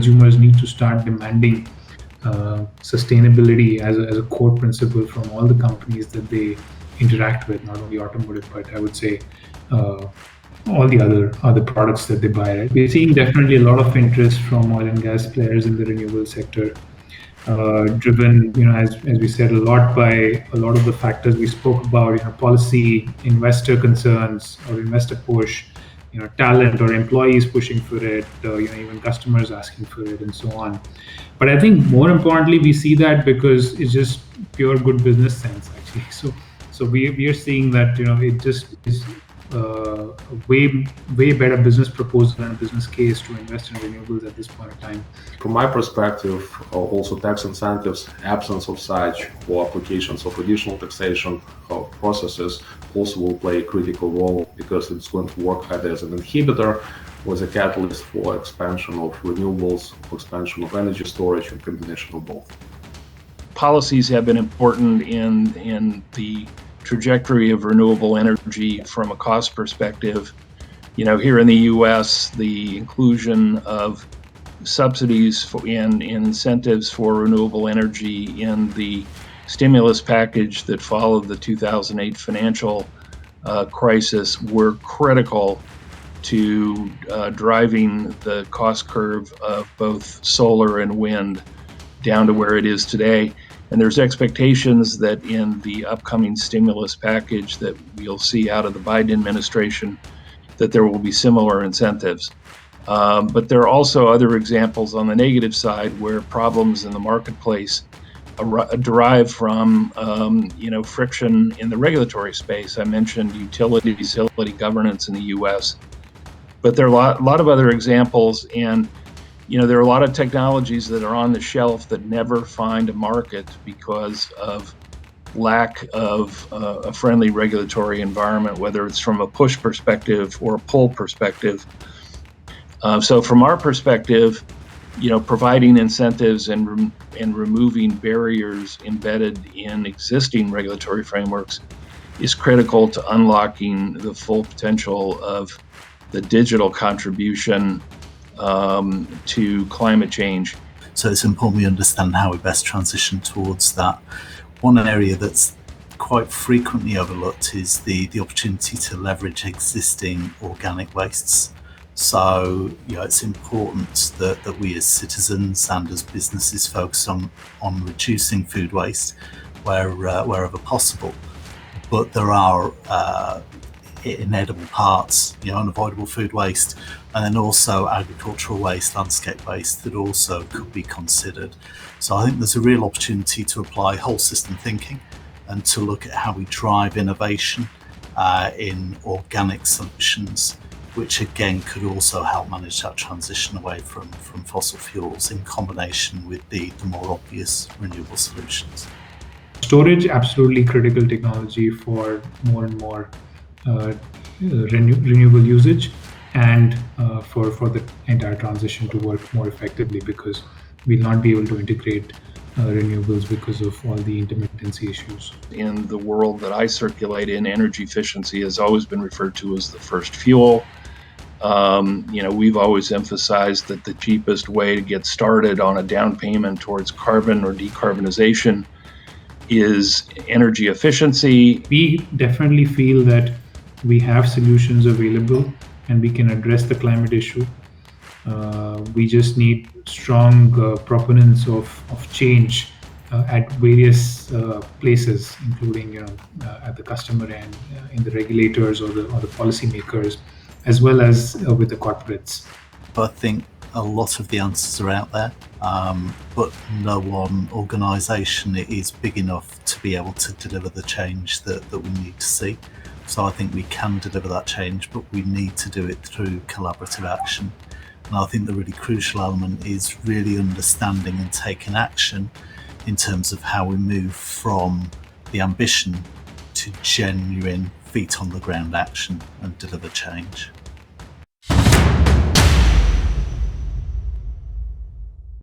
consumers need to start demanding sustainability as a core principle from all the companies that they interact with, not only automotive, but I would say all the other products that they buy. Right? We're seeing definitely a lot of interest from oil and gas players in the renewable sector, driven, as we said, a lot by a lot of the factors we spoke about, policy, investor concerns or investor push, talent or employees pushing for it, even customers asking for it, and so on. But I think more importantly, we see that because it's just pure good business sense, actually. So we are seeing that it just is a way better business proposal and business case to invest in renewables at this point in time. From my perspective, also tax incentives, absence of such, or applications of additional taxation processes also will play a critical role, because it's going to work either as an inhibitor or as a catalyst for expansion of renewables, for expansion of energy storage, and combination of both. Policies have been important in the trajectory of renewable energy from a cost perspective. Here in the U.S., the inclusion of subsidies and incentives for renewable energy in the stimulus package that followed the 2008 financial crisis were critical to driving the cost curve of both solar and wind down to where it is today. And there's expectations that in the upcoming stimulus package that we'll see out of the Biden administration, that there will be similar incentives. But there are also other examples on the negative side where problems in the marketplace derive from friction in the regulatory space. I mentioned utility governance in the U.S., but there are a lot of other examples, and there are a lot of technologies that are on the shelf that never find a market because of lack of a friendly regulatory environment, whether it's from a push perspective or a pull perspective. So from our perspective, providing incentives and removing barriers embedded in existing regulatory frameworks is critical to unlocking the full potential of the digital contribution to climate change. So it's important we understand how we best transition towards that. One area that's quite frequently overlooked is the opportunity to leverage existing organic wastes. So it's important that we as citizens and as businesses focus on reducing food waste wherever possible. But there are inedible parts, unavoidable food waste, and then also agricultural waste, landscape waste that also could be considered. So I think there's a real opportunity to apply whole system thinking and to look at how we drive innovation in organic solutions, which again could also help manage that transition away from fossil fuels in combination with the more obvious renewable solutions. Storage, absolutely critical technology for more and more renewable usage, and for the entire transition to work more effectively, because we'll not be able to integrate renewables because of all the intermittency issues. In the world that I circulate in, energy efficiency has always been referred to as the first fuel. We've always emphasized that the cheapest way to get started on a down payment towards carbon or decarbonization is energy efficiency. We definitely feel that we have solutions available and we can address the climate issue. We just need strong proponents of change at various places, including at the customer end, in the regulators or the policymakers, as well as with the corporates. I think a lot of the answers are out there, but no one organisation is big enough to be able to deliver the change that we need to see. So I think we can deliver that change, but we need to do it through collaborative action. And I think the really crucial element is really understanding and taking action in terms of how we move from the ambition to genuine feet on the ground action and deliver change.